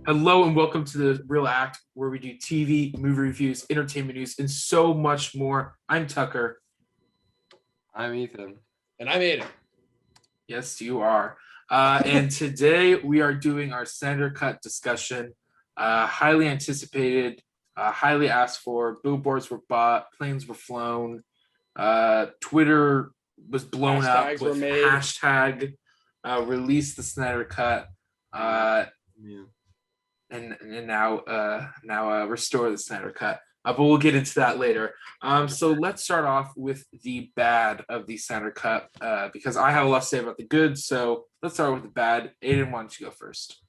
Hello and welcome to the Real Act, where we do TV, movie reviews, entertainment news, and so much more. I'm Tucker. I'm Ethan. And I made it. Yes, you are. And today we are doing our Snyder Cut discussion. Highly anticipated, highly asked for. Billboards were bought, planes were flown, Twitter was blown Hashtags up with were made. hashtag release the Snyder Cut. Yeah. And now restore the Snyder Cut. But we'll get into that later. So let's start off with the bad of the Snyder Cut because I have a lot to say about the good. So let's start with the bad. Aiden, why don't you go first?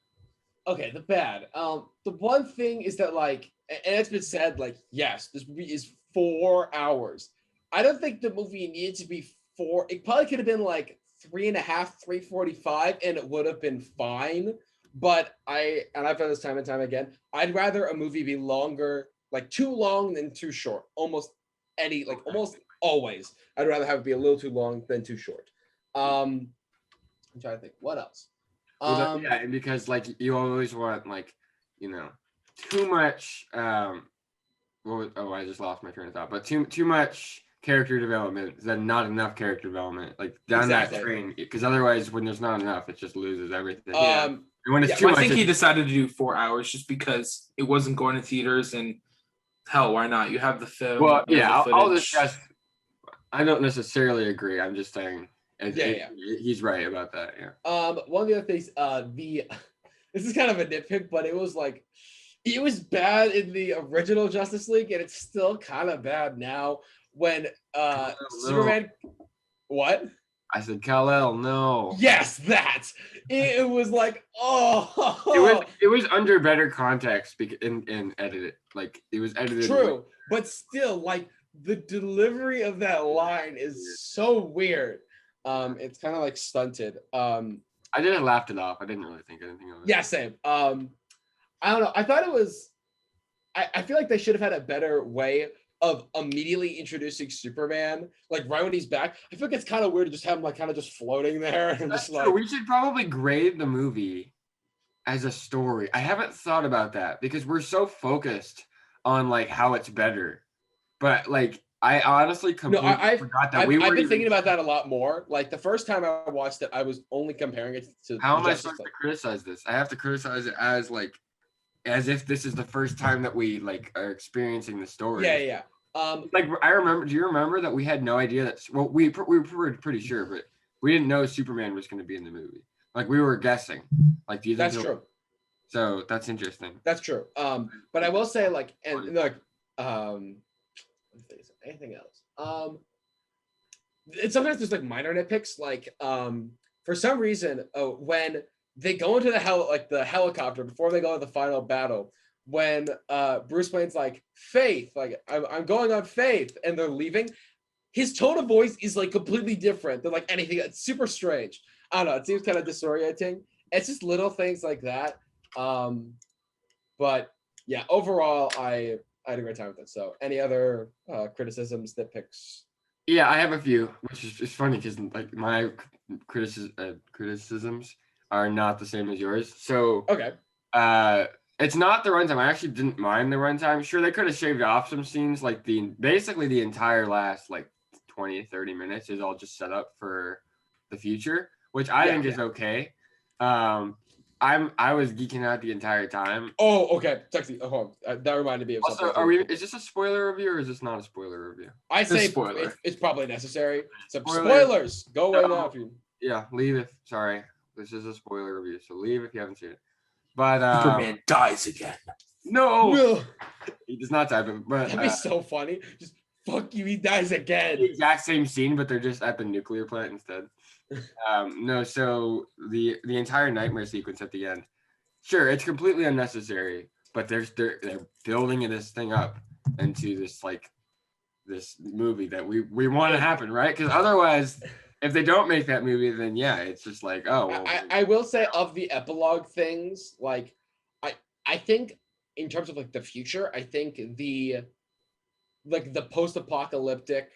Okay, the bad. The one thing is that, like, and it's been said, like, yes, this movie is 4 hours. I don't think the movie needed to be 4. It probably could have been like 3.5, 3:45, and it would have been fine. But I've done this time and time again. I'd rather a movie be longer, like too long than too short. Almost always. I'd rather have it be a little too long than too short. I'm trying to think. What else? Well, yeah, and because like you always want too much. I just lost my train of thought. But too much character development, then not enough character development, like down Exactly. that train. Because otherwise, when there's not enough, it just loses everything. And when it's Yeah, too Well, I much, think he decided to do 4 hours just because it wasn't going to theaters, and hell, why not? You have the film. well, you have yeah, the I'll footage. discuss. I don't necessarily agree. I'm just saying. Yeah. He's right about that. Yeah. One of the other things, this is kind of a nitpick, but it was bad in the original Justice League, and it's still kind of bad now when No. Superman. What? I said Kal-El, no. Yes, that. It was like, It was under better context and edited. Like it was edited. true, but still, like the delivery of that line is so weird. It's kind of like stunted. I just laughed it off. I didn't really think anything of it. Yeah, same. I don't know. I thought it was. I feel like they should have had a better way of immediately introducing Superman, like right when he's back. I feel like it's kind of weird to just have him like kind of just floating there and That's just true. like. We should probably grade the movie as a story. I haven't thought about that because we're so focused on like how it's better. But like I honestly completely forgot that I've been thinking about that a lot more. Like the first time I watched it, I was only comparing it to. How am I Justice supposed to League. criticize this? I have to criticize it as if this is the first time that we like are experiencing the story. Yeah. Like I remember. Do you remember that we had no idea that? Well, we were pretty sure, but we didn't know Superman was going to be in the movie. Like we were guessing. Like, do you think That's true. So that's interesting. That's true. But I will say, like, and like, anything else? And sometimes there's like minor nitpicks. Like, for some reason, when they go into the helicopter before they go to the final battle, when Bruce Wayne's like faith, like I'm going on faith, and they're leaving, his tone of voice is like completely different than like anything. It's super strange. I don't know. It seems kind of disorienting. It's just little things like that. But yeah, overall, I had a great time with it. So, any other criticisms, nitpicks? Yeah, I have a few, which is it's funny because like my criticisms are not the same as yours. So Okay. it's not the runtime. I actually didn't mind the runtime. Sure, they could have shaved off some scenes, like basically the entire last like 20, 30 minutes is all just set up for the future, which I think is okay. I was geeking out the entire time. Oh, okay. Sexy. Oh, that reminded me of something. Also, is this a spoiler review or is this not a spoiler review? I say spoiler. It's probably necessary. Some Spoilers. spoilers. Go away now if you. Yeah, leave if sorry. This is a spoiler review, so leave if you haven't seen it. But Superman dies again. No, he does not die. But That'd be so funny. Just fuck you. He dies again. the exact same scene, but they're just at the nuclear plant instead. No, so the entire nightmare sequence at the end, sure, it's completely unnecessary, but they're building this thing up into this like this movie that we want to happen, right? Because otherwise, if they don't make that movie, then yeah, it's just like, oh. Well, I will say of the epilogue things, like I think in terms of like the future, I think the post-apocalyptic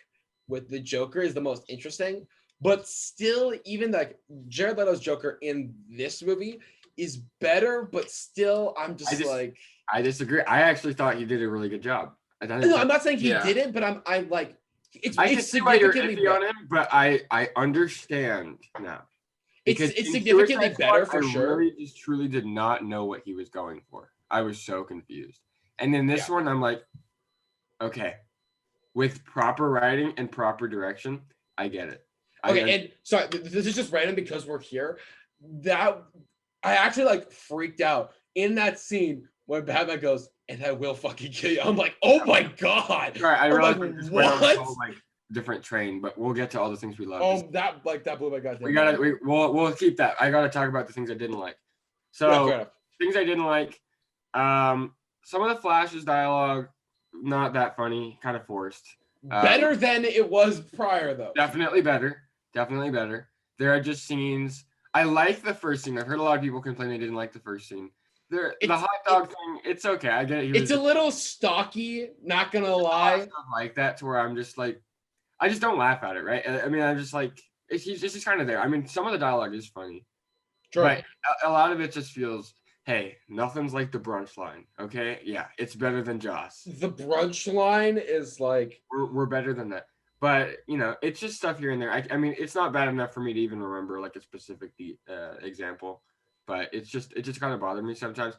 with the Joker is the most interesting. But still, even like Jared Leto's Joker in this movie is better, but still, I'm just like. I disagree. I actually thought he did a really good job. No, I'm not saying he Yeah. didn't, but I'm like, it's I can see why you're significantly iffy on better. him, but I understand now. Because It's in significantly Suicide better Squad, for sure. I really just truly did not know what he was going for. I was so confused. And in this one, I'm like, okay, with proper writing and proper direction, I get it. Okay, and sorry, this is just random because we're here. That I actually like freaked out in that scene when Batman goes, "And I will fucking kill you." I'm like, "Oh my god!" Sorry, I I'm realized like, we just went on this what? whole like different train, but we'll get to all the things we love. Oh, that blew my goddamn. We'll keep that. I gotta talk about the things I didn't like. So Yeah, fair enough. things I didn't like. Some of the Flash's dialogue, not that funny, kind of forced. Better than it was prior, though. Definitely better. Definitely better. There are just scenes. I like the first scene. I've heard a lot of people complain they didn't like the first scene. The hot dog thing, it's okay. I get it. It's a little stocky, not gonna lie. Stuff like that to where I'm just like, I just don't laugh at it, right? I mean, I'm just like, it's just kind of there. I mean, some of the dialogue is funny, Sure. but a lot of it just feels, hey, nothing's like the brunch line, okay? Yeah, it's better than Joss. The brunch line is like We're better than that. But, you know, it's just stuff here and there. I mean, it's not bad enough for me to even remember like a specific example, but it just kind of bothered me sometimes.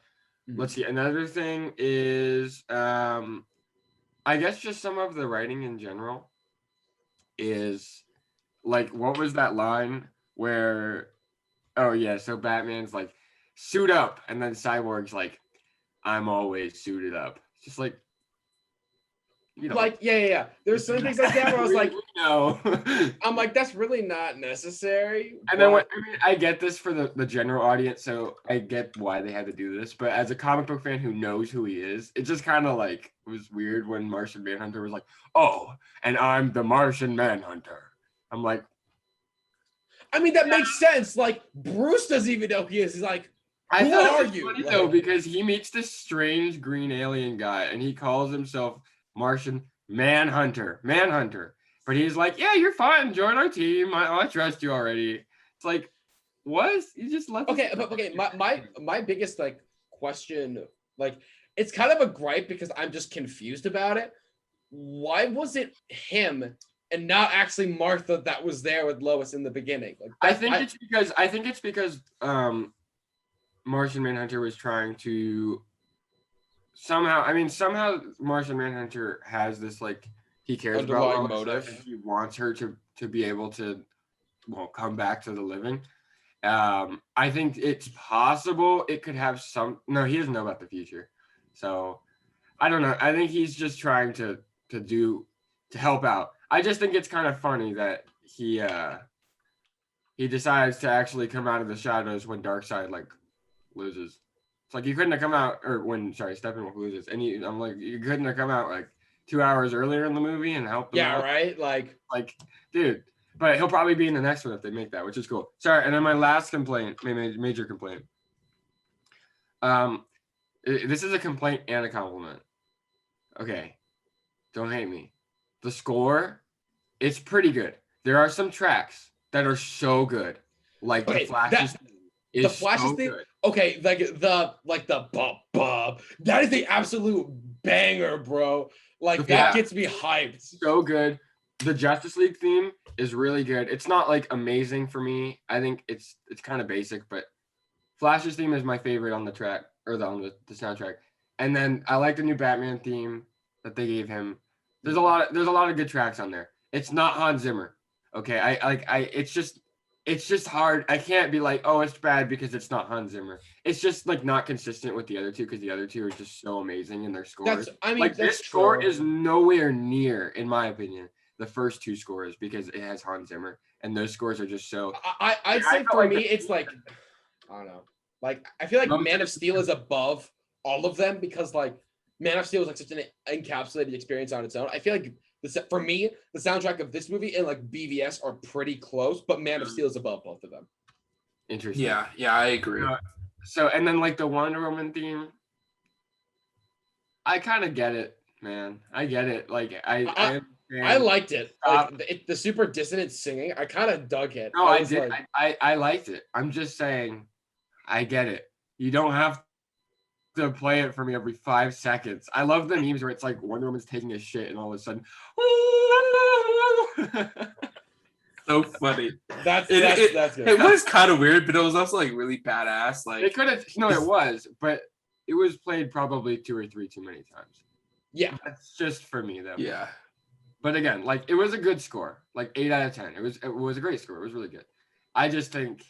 Mhm. Let's see. Another thing is, I guess just some of the writing in general is like, what was that line where, oh yeah, so Batman's like, suit up, and then Cyborg's like, I'm always suited up. It's just like, you know, like yeah. There's some things like that where I was like, no. I'm like, that's really not necessary. And then I get this for the general audience, so I get why they had to do this. But as a comic book fan who knows who he is, it just kind of like was weird when Martian Manhunter was like, "Oh, and I'm the Martian Manhunter." I'm like, I mean, that makes sense. Like Bruce doesn't even know who he is. He's like, I who thought are it was you? funny Like, though, because he meets this strange green alien guy, and he calls himself Martian Manhunter. But he's like, "Yeah, you're fine. Join our team. I trust you already." It's like, what? You just left. okay, but okay, my biggest like question, like, it's kind of a gripe because I'm just confused about it. Why was it him and not actually Martha that was there with Lois in the beginning? Like, I think it's because Martian Manhunter was trying to somehow Martian Manhunter has this like he cares Underlying about Lois, motive. and he wants her to be able to come back to the living. I think it's possible it could have some. No, he doesn't know about the future, so I don't know. I think he's just trying to help out. I just think it's kind of funny that he decides to actually come out of the shadows when Darkseid like loses. It's like you couldn't have come out, or when Steppenwolf loses, and I'm like, you couldn't have come out like 2 hours earlier in the movie and helped them Yeah, out. right. Like, Dude. But he'll probably be in the next one if they make that, which is cool. Sorry, and then my last complaint, major complaint. This is a complaint and a compliment. Okay, don't hate me. The score, it's pretty good. There are some tracks that are so good, like okay, the Flash's. the Flash's thing. Good. Okay, like the bob. That is the absolute banger, bro. Like that gets me hyped. So good. The Justice League theme is really good. It's not like amazing for me. I think it's kind of basic, but Flash's theme is my favorite on the track or on the soundtrack. And then I like the new Batman theme that they gave him. There's a lot of good tracks on there. It's not Hans Zimmer. Okay. It's just hard. I can't be like, oh, it's bad because it's not Hans Zimmer. It's just like not consistent with the other two because the other two are just so amazing in their scores. This score is nowhere near, in my opinion, the first two scores because it has Hans Zimmer, and those scores are just so. I'd say for me, it's like, I don't know. Like, I feel like Man of Steel is above all of them because, like, Man of Steel is like such an encapsulated experience on its own. I feel like for me, the soundtrack of this movie and like BVS are pretty close, but Man of Steel is above both of them. Interesting. Yeah, I agree. So, and then like the Wonder Woman theme, I kind of get it, man. I get it. Like I liked it. Like the super dissonant singing, I kind of dug it. No, I did. Like, I liked it. I'm just saying, I get it. You don't have to play it for me every 5 seconds. I love the memes where it's like Wonder Woman's taking a shit and all of a sudden. So funny. That's It good. was kind of weird, but it was also like really badass. Like They could have. No, it was, but it was played probably 2 or 3 too many times. Yeah. That's just for me though. yeah. But again, like it was a good score, like 8 out of 10. It was a great score. It was really good. I just think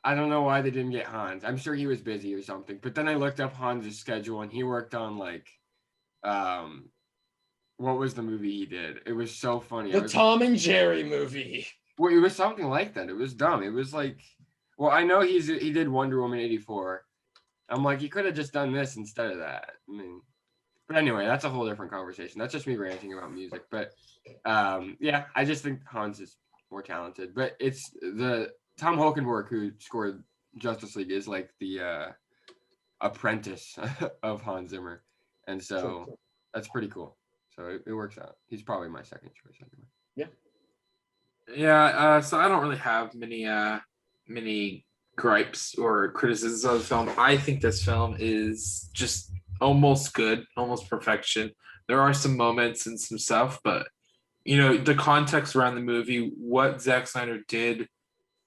I don't know why they didn't get Hans. I'm sure he was busy or something. But then I looked up Hans' schedule and he worked on like what was the movie he did? It was so funny. The Tom and Jerry movie. Well, it was something like that. It was dumb. It was like, well, I know he did Wonder Woman 84. I'm like, he could have just done this instead of that. I mean, but anyway, that's a whole different conversation. That's just me ranting about music. But yeah, I just think Hans is more talented. But it's the Tom Holkenborg who scored Justice League is like the apprentice of Hans Zimmer, and so that's pretty cool. So it works out. He's probably my second choice anyway. Yeah, so I don't really have many gripes or criticisms of the film. I think this film is just almost good, almost perfection. There are some moments and some stuff, but the context around the movie, what Zack Snyder did,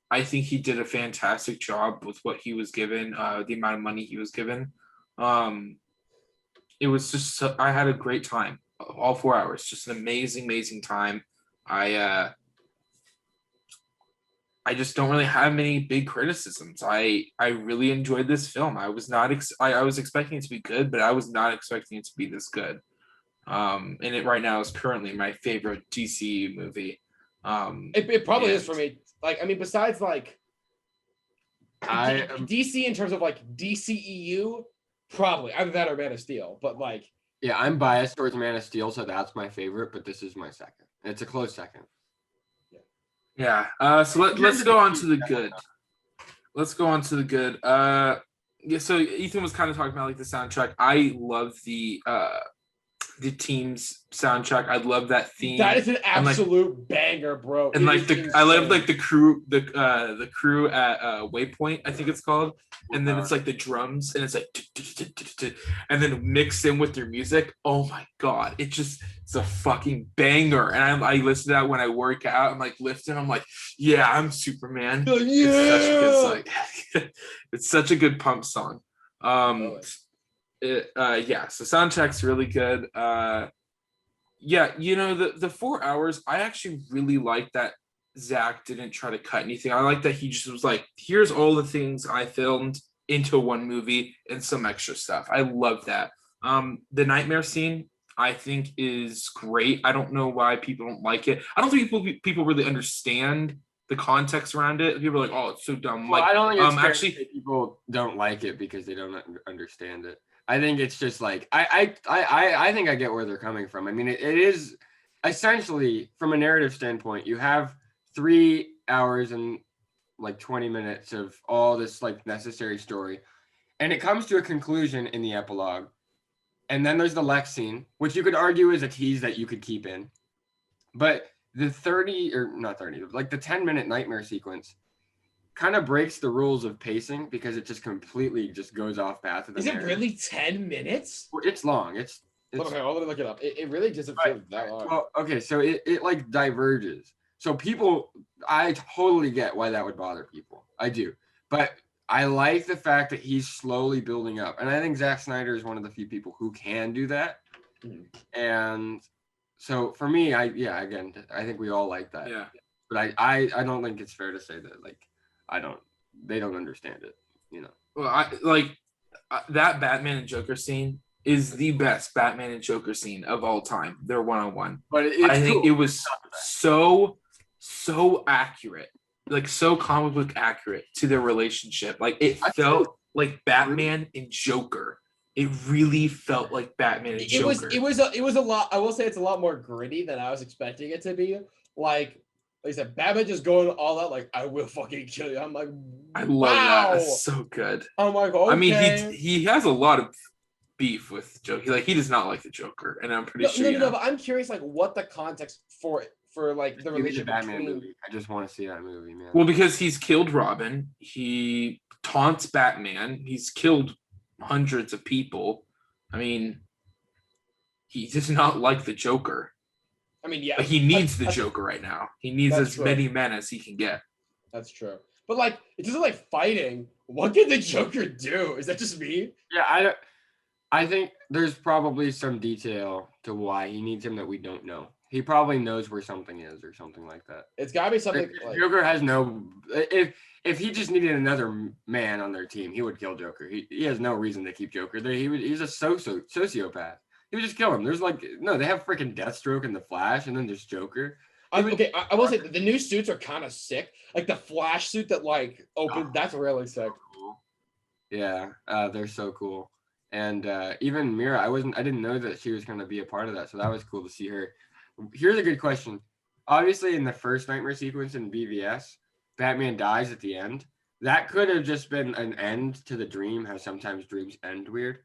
I think he did a fantastic job with what he was given, the amount of money he was given. It was just I had a great time, all 4 hours, just an amazing time. I just don't really have many big criticisms. I really enjoyed this film. I was not I was expecting it to be good, but I was not expecting it to be this good. And it right now is currently my favorite DC movie. It probably is for me. Like, I mean, besides like I DC in terms of like DCEU, probably either that or Man of Steel. But like, yeah, I'm biased towards Man of Steel, so that's my favorite. But this is my second. It's a close second. Yeah. So let's go on to the good. Let's go on to the good. Yeah. So Ethan was kind of talking about like the soundtrack. I love the team's soundtrack. I love that theme. That is an absolute banger, bro. And like I love like the crew at Waypoint, I think it's called. And then it's like the drums and it's like and then mixed in with your music. Oh my god, it's a fucking banger. And I listen to that when I work out. I'm like lifting. I'm like, yeah, I'm Superman. Yeah. It's such a good pump song. Yeah, so soundtrack's really good. Yeah, the 4 hours, I actually really like that Zack didn't try to cut anything. I like that he just was like, here's all the things I filmed into one movie and some extra stuff. I love that. The nightmare scene, I think, is great. I don't know why people don't like it. I don't think people really understand the context around it. People are like, oh, it's so dumb. Well, like, I don't think it's actually people don't like it because they don't understand it. I think it's just like I think I get where they're coming from. I mean, it is essentially from a narrative standpoint, you have 3 hours and like 20 minutes of all this like necessary story, and it comes to a conclusion in the epilogue. And then there's the Lex scene, which you could argue is a tease that you could keep in, but the 10-minute nightmare sequence kind of breaks the rules of pacing because it just completely just goes off path of the narrative. It really 10 minutes? It's long. It's okay, I'll look it up. It really doesn't feel that long. Well, okay, so it like diverges. So I totally get why that would bother people. I do. But I like the fact that he's slowly building up. And I think Zack Snyder is one of the few people who can do that. Mm-hmm. And so for me, I think we all like that. Yeah. But I don't think it's fair to say that like they don't understand it, Well, I like that Batman and Joker scene is the best Batman and Joker scene of all time. They're one-on-one. But I think it was so accurate, like so comic book accurate to their relationship. Like it felt like Batman and Joker. It really felt like Batman and Joker. It was a lot. I will say it's a lot more gritty than I was expecting it to be. Like I said, Batman just going all out, like, I will fucking kill you. I'm like, I love that. That's so good. I'm like, okay. I mean, he has a lot of beef with Joker. He does not like the Joker, and I'm pretty sure. No, but I'm curious, like, what the context for like the relationship Batman between... movie. I just want to see that movie, man. Well, because he's killed Robin. He taunts Batman. He's killed hundreds of people. I mean, he does not like the Joker. I mean, yeah, But he needs the Joker right now. He needs That's as true. many men as he can get. That's true. But like, it doesn't like fighting. What can the Joker do? Is that just me? Yeah, I think there's probably some detail to why he needs him that we don't know. He probably knows where something is or something like that. It's gotta be something If like Joker has no. If he just needed another man on their team, he would kill Joker. He has no reason to keep Joker. He's a sociopath. He would just kill him. There's like no, they have freaking Deathstroke and the Flash, and then there's Joker. okay, I will say that the new suits are kind of sick. Like the Flash suit that like opened, that's really sick. Yeah, they're so cool. And even Mira, I didn't know that she was going to be a part of that, so that was cool to see her. Here's a good question. Obviously, in the first nightmare sequence in BVS, Batman dies at the end. That could have just been an end to the dream, how sometimes dreams end weird.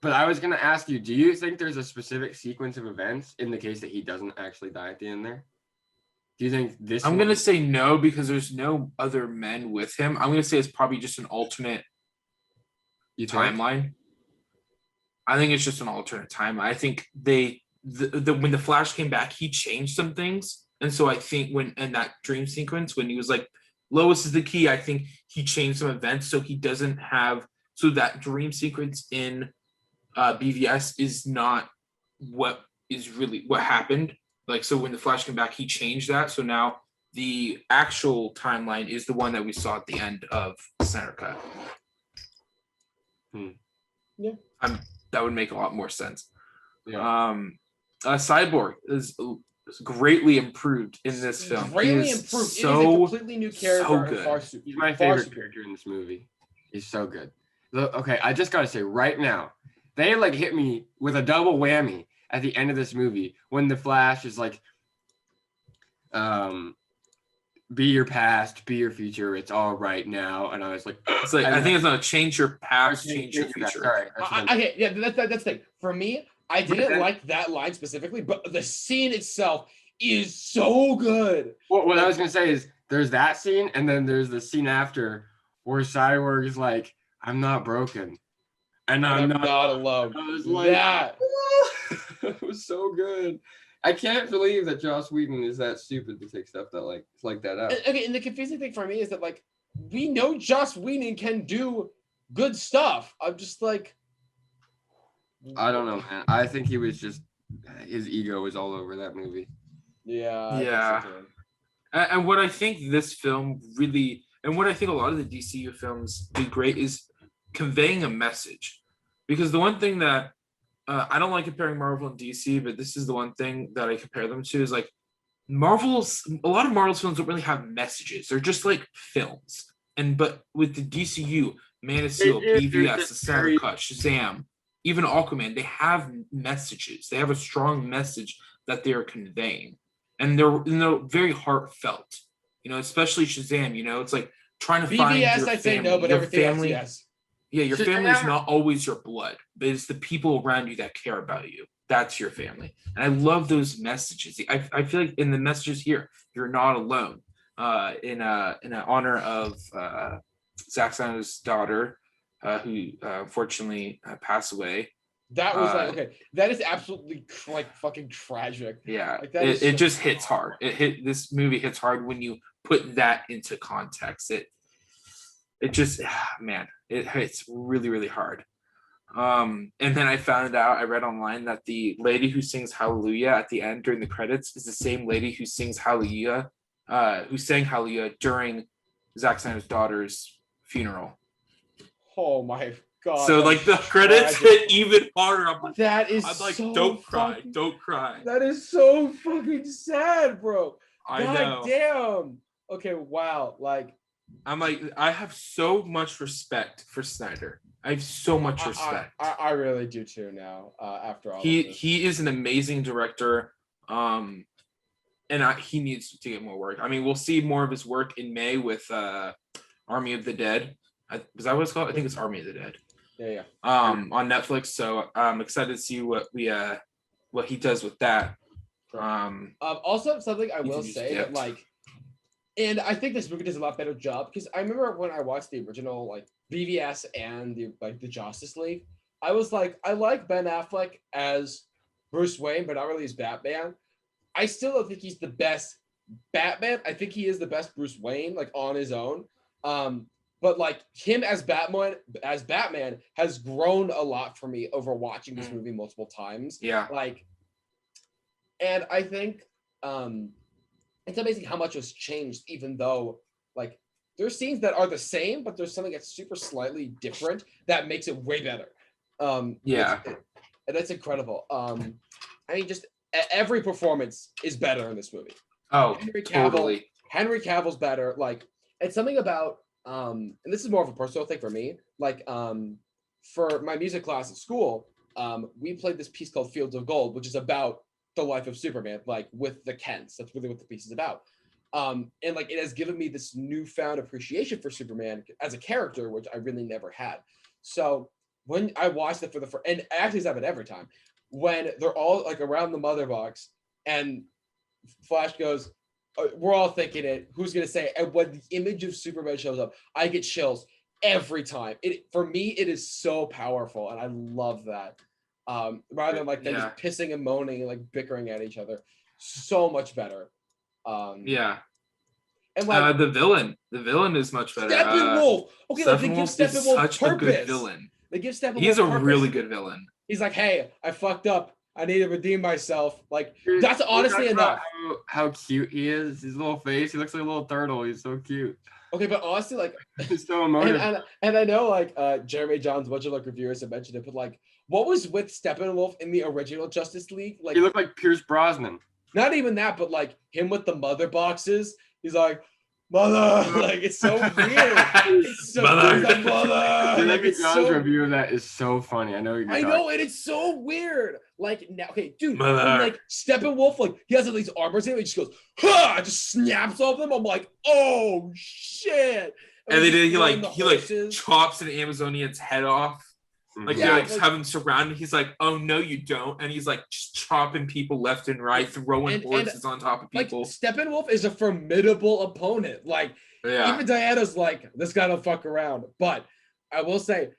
But I was going to ask you, do you think there's a specific sequence of events in the case that he doesn't actually die at the end there? Do you think this? I'm going to say no because there's no other men with him. I'm going to say it's probably just an alternate timeline. I think it's just an alternate timeline. I think when the Flash came back, he changed some things. And so I think when in that dream sequence, when he was like, Lois is the key, I think he changed some events so he doesn't have, so that dream sequence in BVS is not what is really what happened. Like, so when the Flash came back, he changed that. So now the actual timeline is the one that we saw at the end of Snyder Cut. Yeah. That would make a lot more sense. Yeah. Cyborg is greatly improved in this film. Greatly improved. So, it is a completely new character. so good. He's my favorite character in this movie. He's so good. Look, okay, I just gotta say right now, they like hit me with a double whammy at the end of this movie when the Flash is like, be your past, be your future. It's all right now. And I was like, it's like I think it's gonna change your past, change your future. Sorry. Okay, yeah, that's the thing. For me, I didn't like that line specifically, but the scene itself is so good. What I was gonna say is there's that scene, and then there's the scene after where Cyborg is like, I'm not broken. And I'm not alone. I was like, that. It was so good. I can't believe that Joss Whedon is that stupid to take stuff that like that out. Okay, and the confusing thing for me is that like we know Joss Whedon can do good stuff. I'm just like, I don't know, man. I think he was just his ego was all over that movie. Yeah. Yeah. And what I think this film really, and what I think a lot of the DCU films do great is conveying a message. Because the one thing that I don't like comparing Marvel and DC, but this is the one thing that I compare them to is like a lot of Marvel's films don't really have messages. They're just like films. But with the DCU, Man of Steel, BVS, the Snyder Cut, Shazam, even Aquaman, they have messages. They have a strong message that they are conveying. And they're very heartfelt. You know, especially Shazam, you know, it's like trying to find your family. I'd say no, but everything else, yes. Yeah, your family is not always your blood, but it's the people around you that care about you. That's your family. And I love those messages. I feel like in the messages here, you're not alone. In honor of Zack Snyder's daughter, who unfortunately passed away. That was like, okay, that is absolutely like fucking tragic. Yeah, like, that it just hits hard. This movie hits hard when you put that into context. It just, man, it hits really, really hard. And then I read online that the lady who sings Hallelujah at the end during the credits is the same lady who sings Hallelujah, who sang Hallelujah during Zack Snyder's daughter's funeral. Oh my God. So like the credits hit even harder. I'm like, so don't cry, fucking, don't cry. That is so fucking sad, bro. I know. Damn. Okay, wow. Like, I'm like, I have so much respect for Snyder. I have so much respect. I really do too now. After all, he is an amazing director. And he needs to get more work. I mean, we'll see more of his work in May with Army of the Dead. Is that what it's called? I think it's Army of the Dead. Yeah. On Netflix. So I'm excited to see what he does with that. Also, something I will say that like And I think this movie does a lot better job because I remember when I watched the original like BVS and the Justice League, I was like, I like Ben Affleck as Bruce Wayne, but not really as Batman. I still don't think he's the best Batman. I think he is the best Bruce Wayne, like on his own. But like him as Batman has grown a lot for me over watching this movie multiple times. Yeah. Like, and I think it's amazing how much has changed, even though like there's scenes that are the same, but there's something that's super slightly different that makes it way better. Yeah. And that's incredible. I mean, just every performance is better in this movie. Oh, Henry totally. Cavill's better. Like, it's something about and this is more of a personal thing for me. Like, for my music class at school, we played this piece called Fields of Gold, which is about the life of Superman, like with the Kents. That's really what the piece is about. And like it has given me this newfound appreciation for Superman as a character, which I really never had. So when I watched it for the first, and I actually have it every time, when they're all like around the mother box and Flash goes, we're all thinking it, who's gonna say it? And when the image of Superman shows up, I get chills every time. It for me, it is so powerful, and I love that. Rather than like them just pissing and moaning and like bickering at each other. So much better. Yeah. And like the villain is much better. Steppenwolf. Okay, like they give Steppenwolf such purpose. a good villain. They give Steppenwolf He's a purpose. really good villain. He's like, hey, I fucked up. I need to redeem myself. Like Dude, that's honestly enough. How cute he is. His little face. He looks like a little turtle. He's so cute. Okay, but honestly, like He's so emotive. and I know like Jeremy Johns, a bunch of like reviewers have mentioned it, but like what was with Steppenwolf in the original Justice League? Like he looked like Pierce Brosnan. not even that, but like him with the mother boxes. He's like, mother, like it's so weird. It's so Mother. He's like, mother. Jeremy Like, it's John's so review of that is so funny. I know you're I know, and it's so weird. Like now, okay, dude, when, Mother. like Steppenwolf, like he has all these armors in him, he just goes, ha, just snaps off them. I'm like, oh shit. And they did. he's He like chops an Amazonian's head off. Like Yeah, they like have him surrounded. He's like, "Oh no, you don't!" And he's like just chopping people left and right, throwing horses on top of people. Like Steppenwolf is a formidable opponent. Like even Diana's like, this guy don't fuck around. But I will say,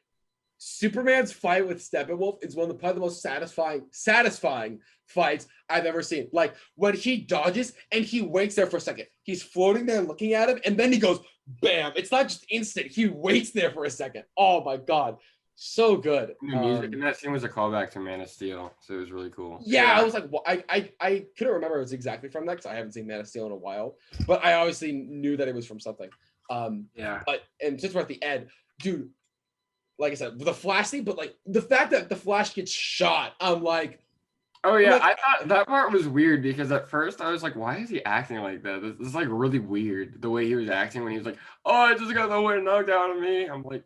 Superman's fight with Steppenwolf is one of probably the most satisfying fights I've ever seen. Like when he dodges and he waits there for a second. He's floating there looking at him, and then he goes, bam. It's not just instant. He waits there for a second. Oh my God. So good. The music in that scene was a callback to Man of Steel, so it was really cool. Yeah, I was like, well, I couldn't remember it was exactly from that because I haven't seen Man of Steel in a while, but I obviously knew that it was from something. But and since we're at the end, dude, like I said, the Flash thing, but like the fact that the Flash gets shot, I'm like, oh yeah, like, I thought that part was weird because at first I was like, why is he acting like that? This is like really weird the way he was acting when he was like, oh, I just got the wind knocked out of me. I'm like,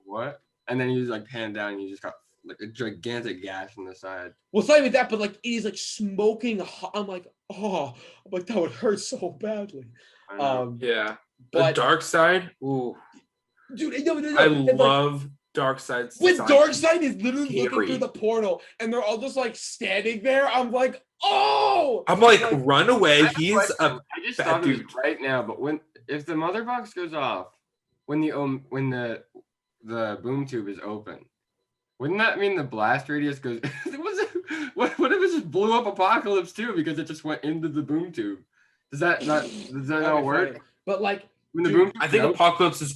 what? And then he was like panned down and he just got like a gigantic gash in the side. well, it's not even that, but like he's like smoking hot. I'm like, oh, I'm like that would hurt so badly. The But dark side. Ooh, dude, no, I and, love dark side's when design. Darkseid is literally looking Scary. through the portal and they're all just like standing there, I'm like, oh, I'm like, run away. He's a I just bad thought of dude. it right now, but if the mother box goes off, when the boom tube is open, wouldn't that mean the blast radius goes? What if it just blew up Apocalypse too because it just went into the boom tube? Does that not work? funny. But like, When the dude, boom tube I think goes- Apocalypse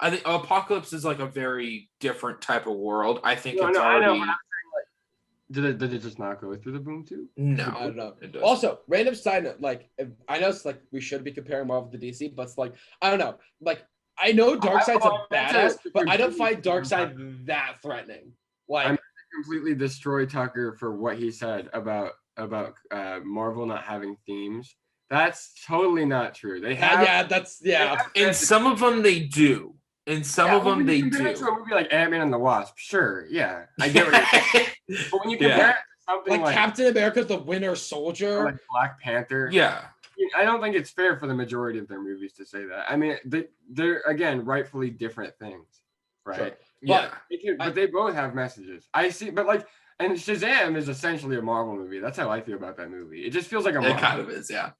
I think Apocalypse is like a very different type of world. I think it's I know, already but I'm saying, like, did it just not go through the boom tube? no. I don't know. It doesn't. Also, random side note, like I know it's like we should be comparing Marvel to DC, but it's like I don't know. Like I know Darkseid's a badass, but I don't find Darkseid that threatening. Like I'm completely destroy Tucker for what he said about Marvel not having themes. That's totally not true. They have. In some of them they do. In some of them they compare it do. to a movie like Ant-Man and the Wasp, sure, yeah, I get what you're saying. But when you compare it to something like like Captain America, the Winter Soldier. or like Black Panther, Yeah. I don't think it's fair for the majority of their movies to say that. I mean, they're again rightfully different things, right? Sure. Yeah. But they both have messages. I see, but like, and Shazam is essentially a Marvel movie. That's how I feel about that movie. It just feels like a Marvel. It kind of is, yeah.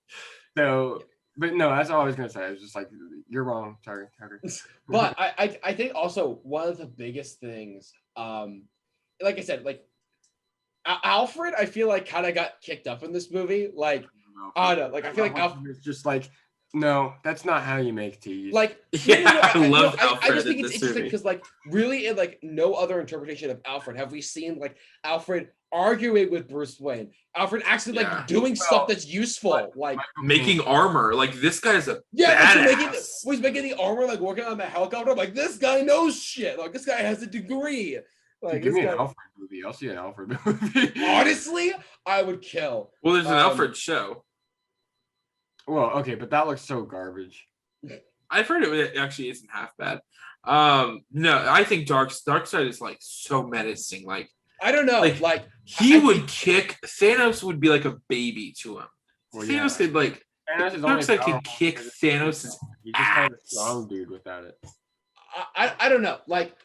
So But no, that's all I was gonna say. I was just like, you're wrong. Sorry, Tucker. But I think also one of the biggest things, like I said, like Alfred, I feel like kind of got kicked up in this movie. Like, I don't know, like I feel like Alfred. It's just like, no, that's not how you make teas. Like, Yeah, I love I Alfred just think in it's this interesting movie. because, like, really, in like no other interpretation of Alfred have we seen like Alfred arguing with Bruce Wayne, Alfred actually like Yeah. doing stuff that's useful, like Making armor. Like this guy's a yeah, like badass. he's making the armor, like working on the helicopter. I'm like, this guy knows shit. Like this guy has a degree. Like Dude, give this me guy. an Alfred movie. I'll see an Alfred movie. Honestly, I would kill. Well, there's an Alfred show. Well, okay, but that looks so garbage. I've heard it actually isn't half bad. No, I think Darkseid is like so menacing. Like I don't know. Like he I would kick Thanos would be like a baby to him. Well, Thanos could like Thanos is only Darkseid powerful can kick because Thanos' he's just kind of a ass. strong dude without it. I don't know. Like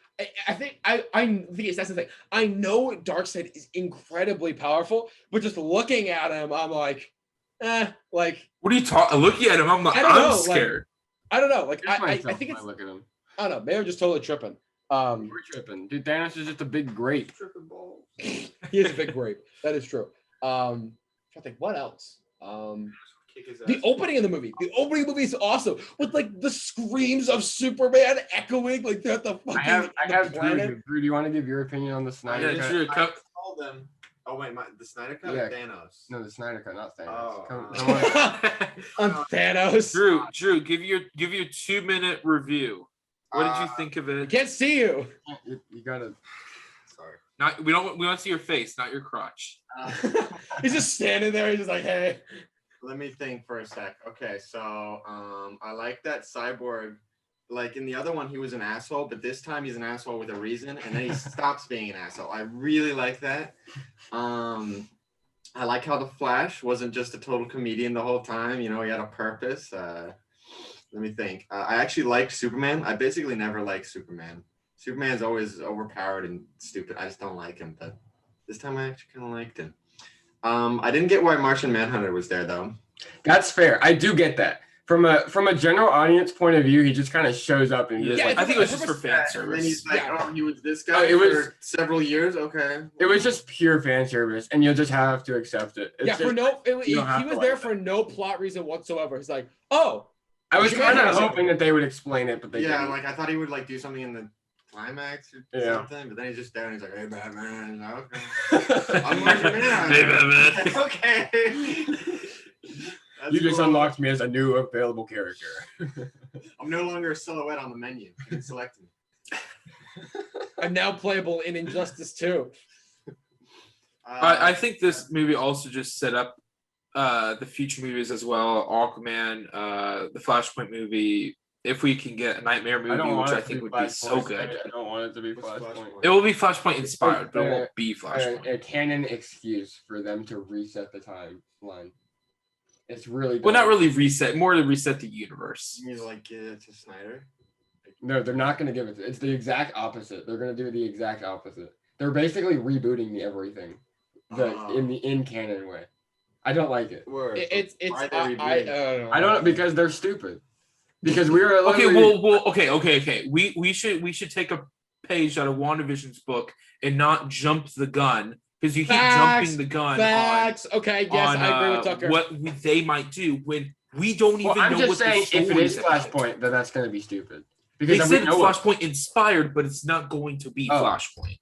I think I think that's the thing. I know Darkseid is incredibly powerful, but just looking at him, I'm like, like What are you talking? Looking at him, I'm like, I don't know, I'm like- scared. I don't know. Like Just I myself think when it's look at him. I don't know. Maybe I'm just totally tripping. We're tripping, dude. Thanos is just a big grape. He is a big grape. That is true. I think what else? The opening of the movie. The opening of the movie is awesome with like the screams of Superman echoing like throughout the fucking I have the Drew. planet. Drew, do you want to give your opinion on the Snyder Yeah, cut? Drew, I come, told them. Oh wait, the Snyder cut Yeah. or Thanos? No, the Snyder cut, not Thanos. Oh, Come on. On Thanos. Drew, give your 2-minute review. What did you think of I it? can't see you. You gotta. Sorry. Not we want to see your face, not your crotch. He's just standing there. He's just like, hey. Let me think for a sec. Okay, so I like that Cyborg. Like in the other one, he was an asshole, but this time he's an asshole with a reason, and then he stops being an asshole. I really like that. I like how the Flash wasn't just a total comedian the whole time. You know, he had a purpose. Let me think. I actually liked Superman. I basically never liked Superman. Superman's always overpowered and stupid. I just don't like him, but this time I actually kind of liked him. I didn't get why Martian Manhunter was there though. That's fair. I do get that. From a general audience point of view, he just kind of shows up and just Yeah, like, I think it was just for fan And then he's service. like, Yeah. oh, he was this guy it was- for several years. Okay. it was just pure fan service, and you'll just have to accept it. It's Yeah, just- for no, you don't have he to was like there that. for no plot reason whatsoever. He's like, oh, I was Sure, kind yeah. of hoping that they would explain it, but they Yeah, didn't. like I thought he would like do something in the climax or Yeah. something, but then he's just there and he's like, "Hey, Batman." And I'm like, okay. I'm Martian Manhunter. Hey, Batman. Okay. That's You just cool. unlocked me as a new available character. I'm no longer a silhouette on the menu. You can select me. I'm now playable in Injustice 2. I think this movie also just set up the future movies as well. Aquaman, the Flashpoint movie. If we can get a Nightmare movie, which I think would be so good. I don't want it to be What's Flashpoint. Flashpoint? It will be Flashpoint inspired, but it won't be A Flashpoint. canon excuse for them to reset the timeline. It's really Well, not dumb. really reset, more to reset the universe. You mean like give it to Snyder? No, they're not going to give it. It's the exact opposite. They're going to do the exact opposite. They're basically rebooting the everything, in the in canon way. I don't like it. Word. It's Why are they I rebooting? don't know. I don't because they're stupid. Because we were Okay, literally- okay. We should take a page out of WandaVision's book and not jump the gun because you keep Facts, jumping the gun Facts. Okay, yes, on, I agree with Tucker. what they might do when we don't even Well, I'm know just what saying, the if it story is is. Flashpoint, then that's going to be stupid. They Because said we know what- Flashpoint inspired, but it's not going to be Oh. Flashpoint.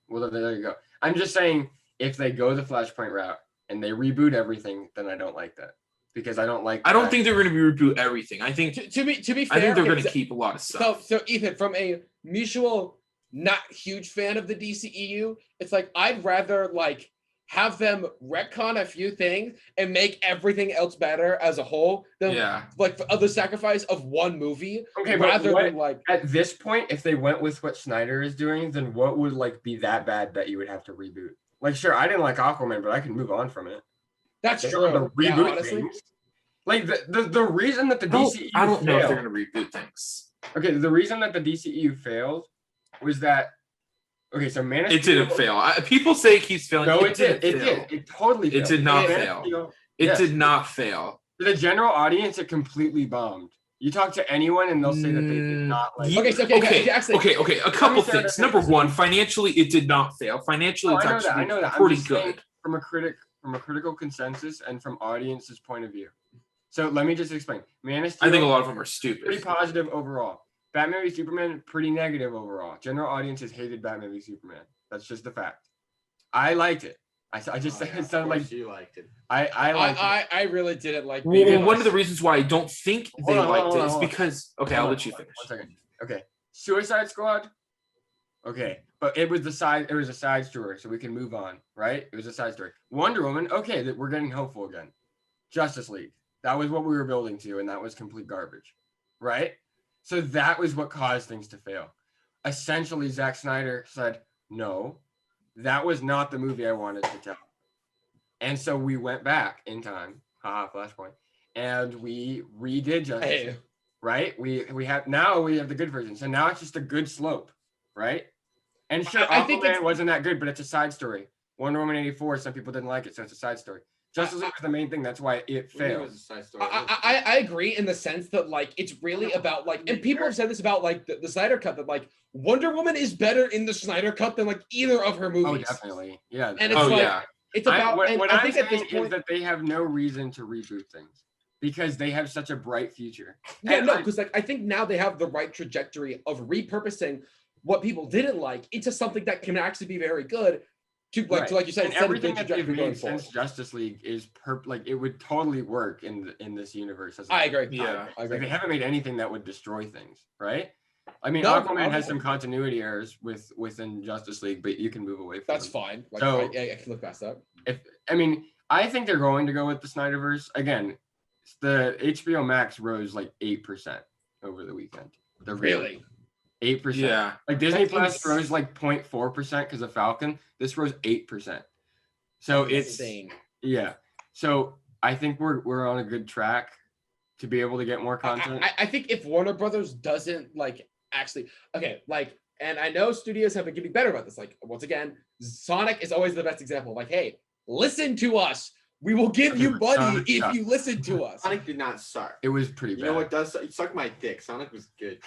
Well, there you go. I'm just saying, if they go the Flashpoint route and they reboot everything, then I don't like that because I don't like. I don't that- think they're going to reboot everything. I think To be fair, I think they're going okay, to keep a lot of stuff. So Ethan, from a mutual not huge fan of the DCEU, it's like I'd rather like have them retcon a few things and make everything else better as a whole than Yeah. like for the sacrifice of one movie Okay, but rather what- than like At this point, if they went with what Snyder is doing, then what would like be that bad that you would have to reboot? Like, sure, I didn't like Aquaman, but I can move on from it. that's They don't true. have to Yeah, reboot honestly. things. Like the reason that the DCEU I don't know if they're failed. going to reboot things. Okay, the reason that the DCEU failed was that. Okay, so Man of It Steel. didn't fail. People say it keeps failing. No, it did. didn't It fail. did. It totally. It failed. did not Man of fail. Steel- It Yes. did not fail. For the general audience, it completely bombed. You talk to anyone and they'll say that they did not like Ye- it. Okay. A couple say what I things. think. Number one, financially, it did not fail. Financially, it's I know actually that. I'm pretty just saying good. from a critical consensus and from audience's point of view. So let me just explain. Man of Steel, I think a lot of them are pretty stupid. positive overall. Batman v Superman, pretty negative overall. General audiences hated Batman v Superman. That's just a fact. I liked it. I just said it sounded like you liked it. I liked it. I really didn't like. Well, one of the reasons why I don't think they liked it is hold on. because I'll let you finish. 1 second. Okay. Suicide Squad. Okay, but it was a side story, so we can move on, right? It was a side story. Wonder Woman, okay, that we're getting hopeful again. Justice League. That was what we were building to, and that was complete garbage. Right? So that was what caused things to fail. Essentially, Zack Snyder said, no, that was not the movie I wanted to tell. And so we went back in time, Flashpoint, and we redid Justice League, right? We have the good version. So now it's just a good slope, right? And sure, I think Aquaman wasn't that good, but it's a side story. Wonder Woman 84, some people didn't like it, so it's a side story. Justice League was the main thing. That's why it failed. I agree in the sense that like it's really about like, and people have said this about like the Snyder Cut, that like Wonder Woman is better in the Snyder Cut than like either of her movies. Oh, definitely, yeah. And it's it's about. What I I'm think at this saying point is that they have no reason to reboot things because they have such a bright future. Yeah, And no, because like I think now they have the right trajectory of repurposing what people didn't like into something that can actually be very good. To like you said, and everything that they've made since Justice League is like it would totally work in this universe. I agree. Yeah, I agree. Like, they haven't made anything that would destroy things, right? I mean, No, Aquaman has some continuity errors within Justice League, but you can move away from That's them. fine. Like, So- I can look past that. I think they're going to go with the Snyderverse again. The HBO Max rose like 8% over the weekend. Really? 8%. yeah. Like Disney That's Plus rose like 0.4% because of Falcon. This rose 8%. So That's it's insane. yeah. So I think we're on a good track to be able to get more content. I think if Warner Brothers doesn't like actually and I know studios have been getting better about this. Like once again, Sonic is always the best example. Like, hey, listen to us. We will give you money Sonic if sucked. you listen to us. Sonic did not suck. It was pretty bad. You know what does suck? Suck my dick. Sonic was good.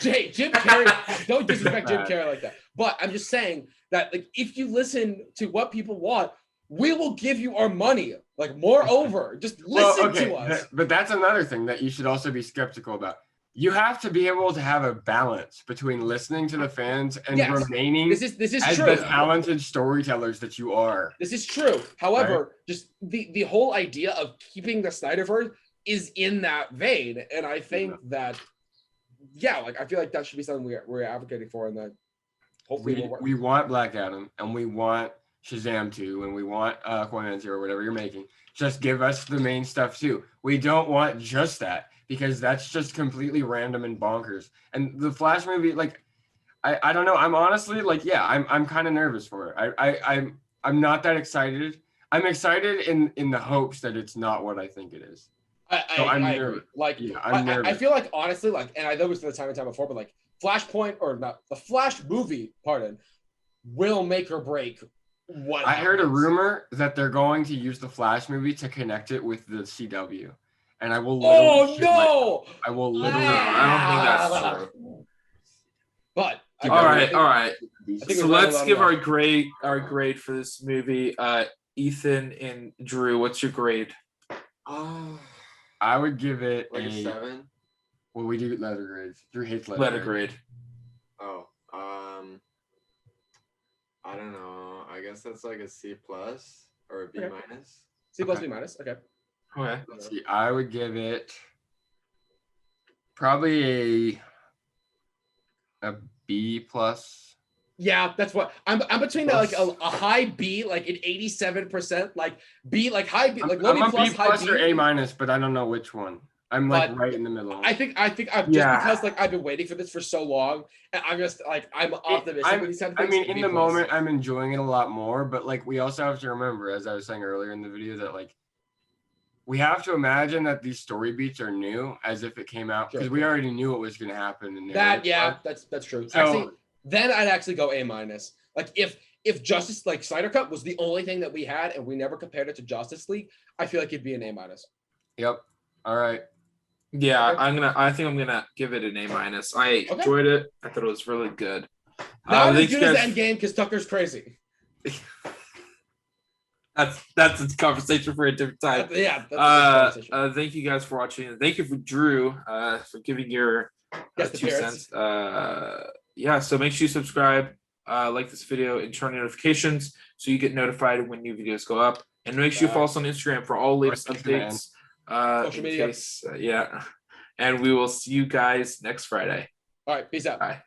Jay, Jim Carrey, don't disrespect Jim Carrey like that. But I'm just saying that like if you listen to what people want, we will give you our money. Like moreover, just listen to us. But that's another thing that you should also be skeptical about. You have to be able to have a balance between listening to the fans and remaining This is as true. the talented storytellers that you are. This is true. However, just the whole idea of keeping the Snyderverse is in that vein, and I think that I feel like that should be something we're advocating for, and that hopefully will work. We want Black Adam and we want Shazam 2 and we want Aquaman 2 or whatever you're making. Just give us the main stuff too. We don't want just that because that's just completely random and bonkers. And the Flash movie, like, I don't know. I'm honestly like, I'm kind of nervous for it. I'm not that excited. I'm excited in the hopes that it's not what I think it is. I'm nervous. Like, I'm nervous. I feel like honestly, like, and I know this for the time and time before, but like Flashpoint or not the Flash movie, will make or break what I heard a happens. rumor that they're going to use the Flash movie to connect it with the CW. And I will I will literally I don't think that's true. But All right. think So we've let's leveled give out. our grade for this movie. Ethan and Drew, what's your grade? I would give it Like a 7. Well, we do letter grades. Drew hates Letter grade. Oh, I don't know. I guess that's like a C plus or a B Okay. minus. C plus B minus. Okay. Okay. Let's see. I would give it probably a B plus. Yeah, that's what I'm between like a high B, like an 87%, like B, like high B, like low B I'm a plus, B high plus B. or A minus, but I don't know which one. I'm like But right in the middle. I think I'm just because like I've been waiting for this for so long, and I'm just like I'm optimistic with these type of I things. mean, B in the plus. moment, I'm enjoying it a lot more, but like we also have to remember, as I was saying earlier in the video, that like we have to imagine that these story beats are new, as if it came out because we already knew what was going to happen. In That's true. So, actually, then I'd actually go A minus. Like if Justice like Snyder Cut was the only thing that we had and we never compared it to Justice League, I feel like it'd be an A minus. Yep. All right. Yeah, Okay. I think I'm gonna give it an A-. I enjoyed it. I thought it was really good. Not as thank good you as guys. Endgame because Tucker's crazy. That's a conversation for a different time. Yeah, that's a different conversation. Thank you guys for watching. And thank you for Drew for giving your Guest 2 appearance. cents. Yeah, so make sure you subscribe, like this video, and turn on notifications so you get notified when new videos go up. And make sure you follow us on Instagram for all latest updates. Social media. Yeah. And we will see you guys next Friday. All right, peace out. Bye.